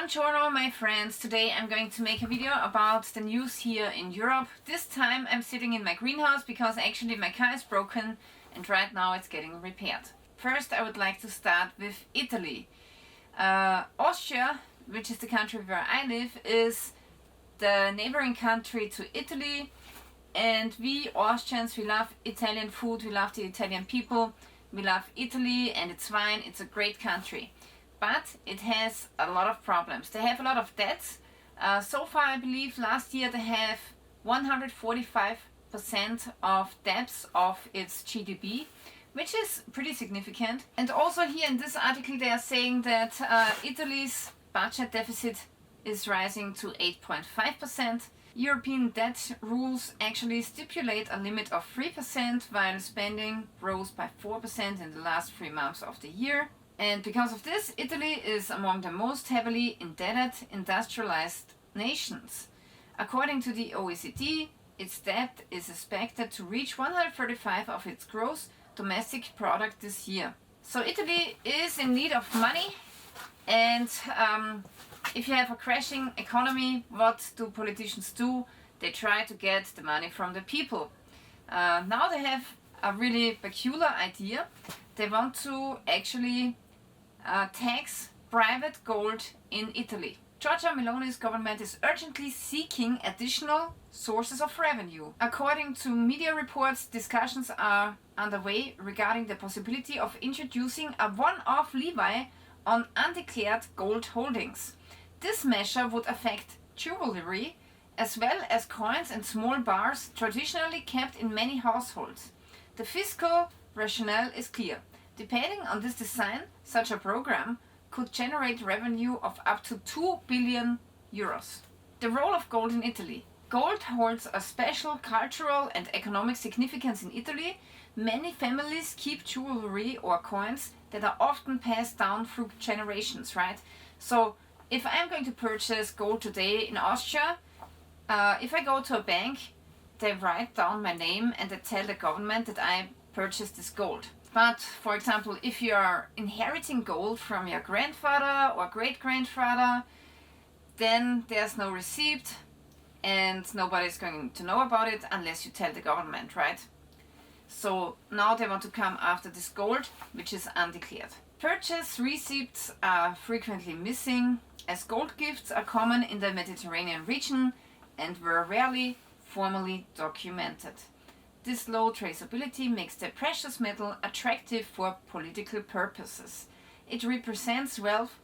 Buongiorno my friends, today I'm going to make a video about the news here in Europe. This time I'm sitting in my greenhouse because actually my car is broken and right now it's getting repaired. First I would like to start with Italy. Austria, which is the country where I live, is the neighboring country to Italy, and we Austrians, we love Italian food, we love the Italian people, we love Italy and its wine. It's a great country. But it has a lot of problems. They have a lot of debts. So far, I believe last year they have 145% of debts of its GDP, which is pretty significant. And also here in this article they are saying that Italy's budget deficit is rising to 8.5%. European debt rules actually stipulate a limit of 3%, while spending rose by 4% in the last 3 months of the year. And because of this, Italy is among the most heavily indebted industrialized nations. According to the OECD, its debt is expected to reach 135% of its gross domestic product this year. So Italy is in need of money, and if you have a crashing economy, what do politicians do? They try to get the money from the people. Now they have a really peculiar idea. They want to actually tax private gold in Italy. Giorgia Meloni's government is urgently seeking additional sources of revenue. According to media reports, discussions are underway regarding the possibility of introducing a one-off levy on undeclared gold holdings. This measure would affect jewelry as well as coins and small bars traditionally kept in many households. The fiscal rationale is clear. Depending on this design, such a program could generate revenue of up to 2 billion euros. The role of gold in Italy. Gold holds a special cultural and economic significance in Italy. Many families keep jewelry or coins that are often passed down through generations, right? So if I'm going to purchase gold today in Austria, if I go to a bank, they write down my name and they tell the government that I purchased this gold. But for example, if you are inheriting gold from your grandfather or great-grandfather, then there's no receipt and nobody's going to know about it unless you tell the government, right? So now they want to come after this gold, which is undeclared. Purchase receipts are frequently missing, as gold gifts are common in the Mediterranean region and were rarely formally documented. This low traceability makes the precious metal attractive for political purposes. It represents wealth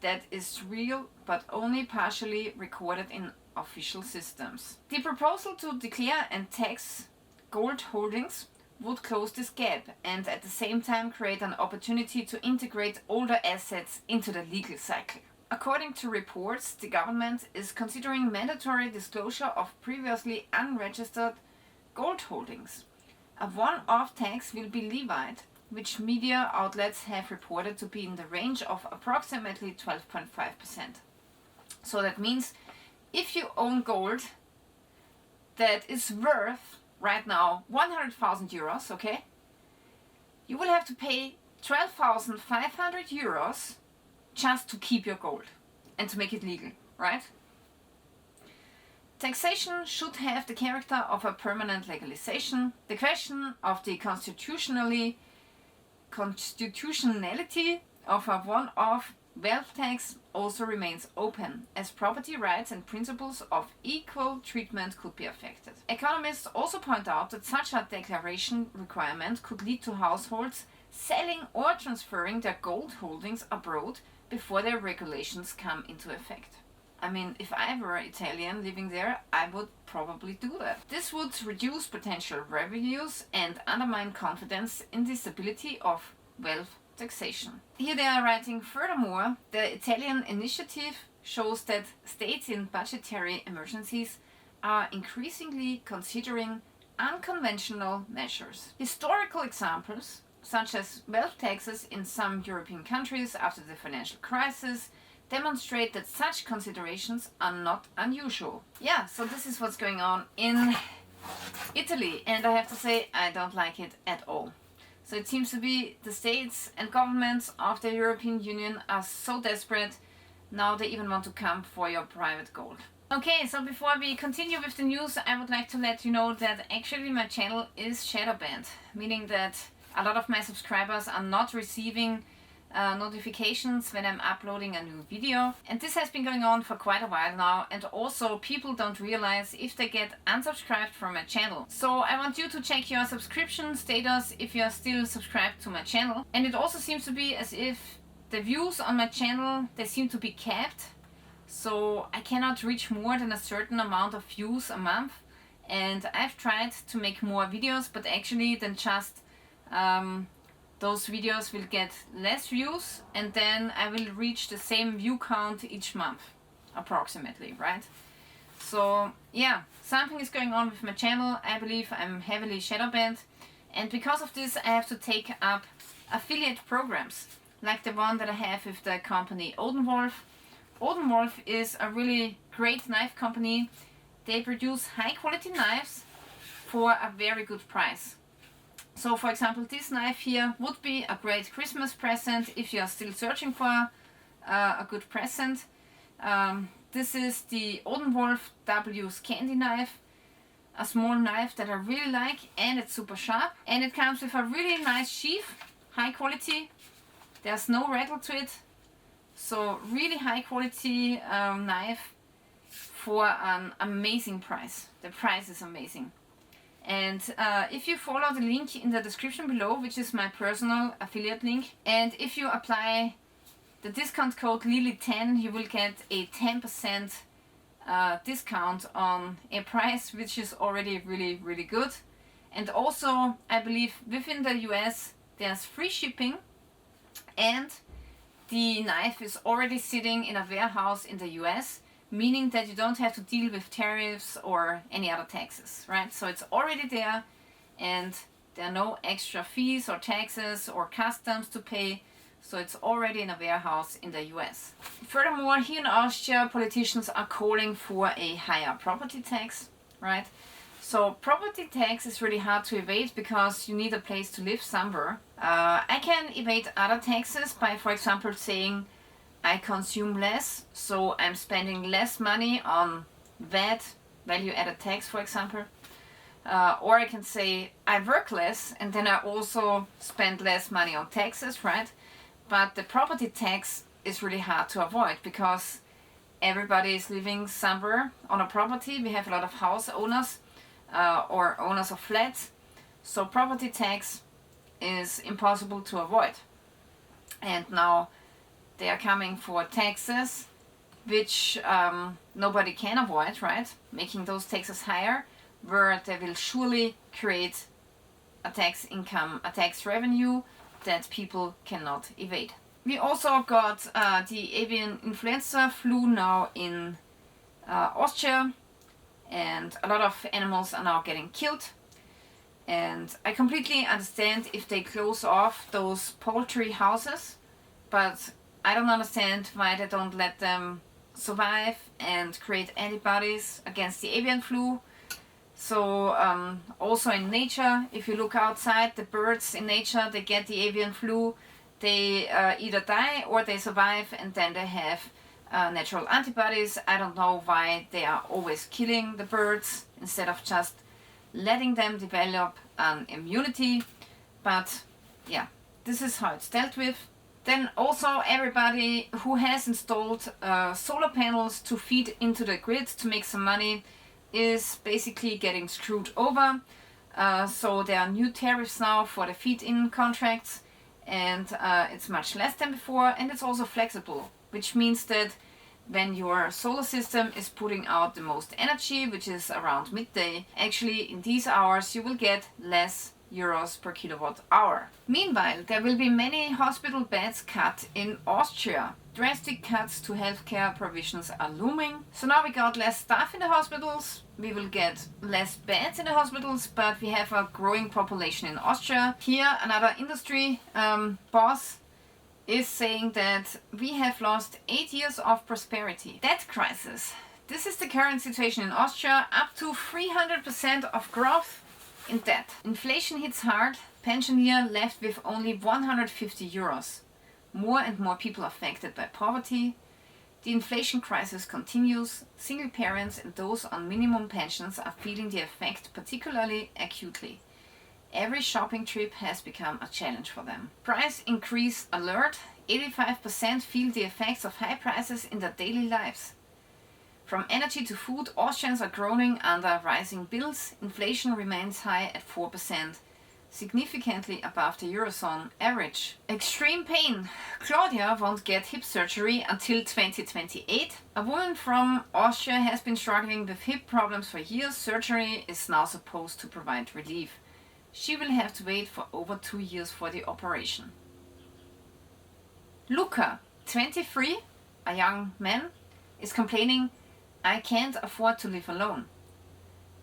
that is real but only partially recorded in official systems. The proposal to declare and tax gold holdings would close this gap and at the same time create an opportunity to integrate older assets into the legal cycle. According to reports, the government is considering mandatory disclosure of previously unregistered gold holdings. A one-off tax will be levied, which media outlets have reported to be in the range of approximately 12.5%. So that means if you own gold that is worth right now 100,000 euros, okay, you will have to pay 12,500 euros just to keep your gold and to make it legal, right? Taxation should have the character of a permanent legalization. The question of the constitutionality of a one-off wealth tax also remains open, as property rights and principles of equal treatment could be affected. Economists also point out that such a declaration requirement could lead to households selling or transferring their gold holdings abroad before their regulations come into effect. I mean, if I were Italian living there, I would probably do that. This would reduce potential revenues and undermine confidence in the stability of wealth taxation. Here they are writing, furthermore, the Italian initiative shows that states in budgetary emergencies are increasingly considering unconventional measures. Historical examples, such as wealth taxes in some European countries after the financial crisis, demonstrate that such considerations are not unusual. Yeah, so this is what's going on in Italy, and I have to say I don't like it at all. So it seems to be the states and governments of the European Union are so desperate Now they even want to come for your private gold. Okay, so before we continue with the news, I would like to let you know that actually my channel is shadow banned, meaning that a lot of my subscribers are not receiving notifications when I'm uploading a new video. And this has been going on for quite a while now, and also people don't realize if they get unsubscribed from my channel. So I want you to check your subscription status if you are still subscribed to my channel. And it also seems to be as if the views on my channel, they seem to be capped. So I cannot reach more than a certain amount of views a month. And I've tried to make more videos, but actually then just those videos will get less views, and then I will reach the same view count each month, approximately, right? So yeah, something is going on with my channel. I believe I'm heavily shadow banned, and because of this I have to take up affiliate programs, like the one that I have with the company Odenwolf. Odenwolf is a really great knife company. They produce high quality knives for a very good price. So for example, this knife here would be a great Christmas present if you are still searching for a good present. This is the Odenwolf W Scandi knife, a small knife that I really like, and it's super sharp. And it comes with a really nice sheath, high quality. There's no rattle to it. So really high quality knife for an amazing price. The price is amazing. And if you follow the link in the description below, which is my personal affiliate link, and if you apply the discount code Lilly10, you will get a 10% discount on a price which is already really good. And also, I believe within the US there's free shipping, and the knife is already sitting in a warehouse in the US, meaning that you don't have to deal with tariffs or any other taxes, right? So it's already there, and there are no extra fees or taxes or customs to pay, so it's already in a warehouse in the US. Furthermore, here in Austria, politicians are calling for a higher property tax, right? So property tax is really hard to evade because you need a place to live somewhere. I can evade other taxes by, for example, saying I consume less, so I'm spending less money on VAT, value added tax, for example. Or I can say I work less, and then I also spend less money on taxes, right? But the property tax is really hard to avoid because everybody is living somewhere on a property. We have a lot of house owners or owners of flats. So property tax is impossible to avoid. And now they are coming for taxes which nobody can avoid, right? Making those taxes higher, where they will surely create a tax income, a tax revenue that people cannot evade. We also got the avian influenza flu now in Austria, and a lot of animals are now getting killed. And I completely understand if they close off those poultry houses, but I don't understand why they don't let them survive and create antibodies against the avian flu. So also in nature, if you look outside, the birds in nature, they get the avian flu, they either die or they survive, and then they have natural antibodies. I don't know why they are always killing the birds instead of just letting them develop an immunity. But yeah, this is how it's dealt with. Then also everybody who has installed solar panels to feed into the grid to make some money is basically getting screwed over. So there are new tariffs now for the feed-in contracts, and it's much less than before, and it's also flexible, which means that when your solar system is putting out the most energy, which is around midday, actually in these hours you will get less euros per kilowatt hour. Meanwhile, there will be many hospital beds cut in Austria. Drastic cuts to healthcare provisions are looming. So now we got less staff in the hospitals, we will get less beds in the hospitals, but we have a growing population in Austria. Here another industry boss is saying that we have lost 8 years of prosperity. Debt crisis. This is the current situation in Austria, up to 300% of growth in debt. Inflation hits hard, pensioner left with only 150 euros. More and more people affected by poverty. The inflation crisis continues. Single parents and those on minimum pensions are feeling the effect particularly acutely. Every shopping trip has become a challenge for them. Price increase alert. 85% feel the effects of high prices in their daily lives. From energy to food, Austrians are groaning under rising bills. Inflation remains high at 4%, significantly above the Eurozone average. Extreme pain. Claudia won't get hip surgery until 2028. A woman from Austria has been struggling with hip problems for years. Surgery is now supposed to provide relief. She will have to wait for over 2 years for the operation. Luca, 23, a young man, is complaining, "I can't afford to live alone."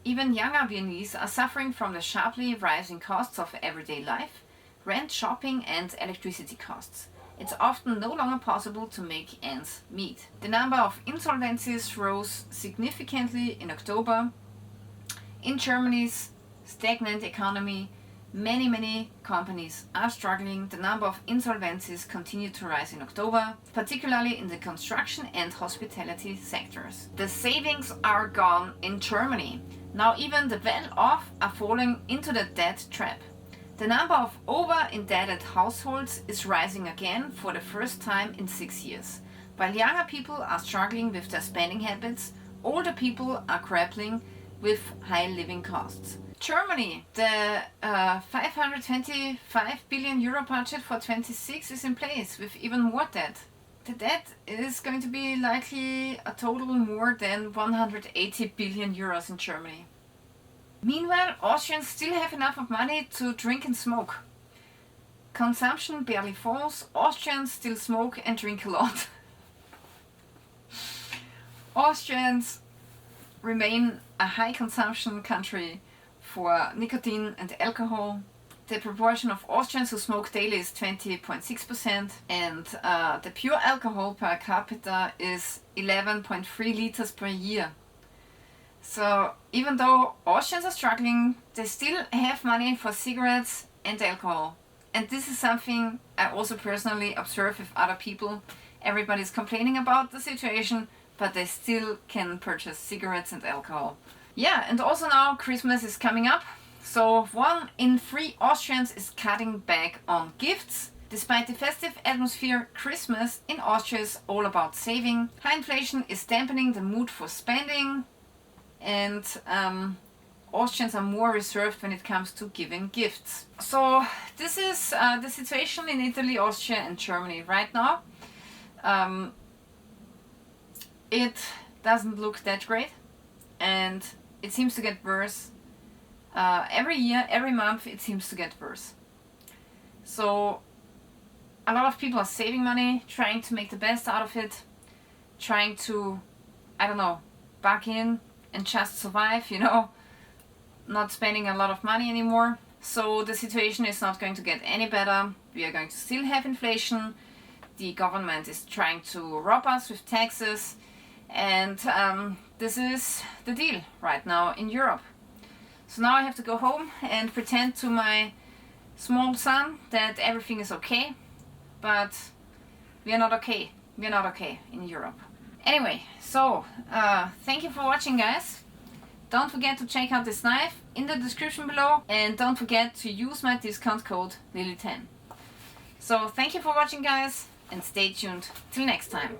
Even younger Viennese are suffering from the sharply rising costs of everyday life, rent, shopping and electricity costs. It's often no longer possible to make ends meet. The number of insolvencies rose significantly in October. In Germany's stagnant economy, many companies are struggling. The number of insolvencies continued to rise in October, particularly in the construction and hospitality sectors. The savings are gone in Germany. Now even the well-off are falling into the debt trap. The number of over-indebted households is rising again for the first time in 6 years. While younger people are struggling with their spending habits, older people are grappling with high living costs. Germany, the 525 billion euro budget for 26 is in place with even more debt. The debt is going to be likely a total more than 180 billion euros in Germany. Meanwhile, Austrians still have enough of money to drink and smoke. Consumption barely falls. Austrians still smoke and drink a lot. Austrians remain a high consumption country for nicotine and alcohol. The proportion of Austrians who smoke daily is 20.6%, and the pure alcohol per capita is 11.3 liters per year. So even though Austrians are struggling, they still have money for cigarettes and alcohol. And this is something I also personally observe with other people. Everybody's complaining about the situation, but they still can purchase cigarettes and alcohol. Yeah, and also now Christmas is coming up. So 1 in 3 Austrians is cutting back on gifts. Despite the festive atmosphere, Christmas in Austria is all about saving. High inflation is dampening the mood for spending, and Austrians are more reserved when it comes to giving gifts. So this is the situation in Italy, Austria and Germany right now. It doesn't look that great, and it seems to get worse. Every year, every month, it seems to get worse. So a lot of people are saving money, trying to make the best out of it, trying to, I don't know, back in and just survive, you know, not spending a lot of money anymore. So the situation is not going to get any better. We are going to still have inflation. The government is trying to rob us with taxes, and this is the deal right now in Europe. So now I have to go home and pretend to my small son that everything is okay, but we are not okay. We are not okay in Europe. Anyway, so thank you for watching, guys. Don't forget to check out this knife in the description below, and don't forget to use my discount code Lilly10. So thank you for watching, guys, and stay tuned till next time.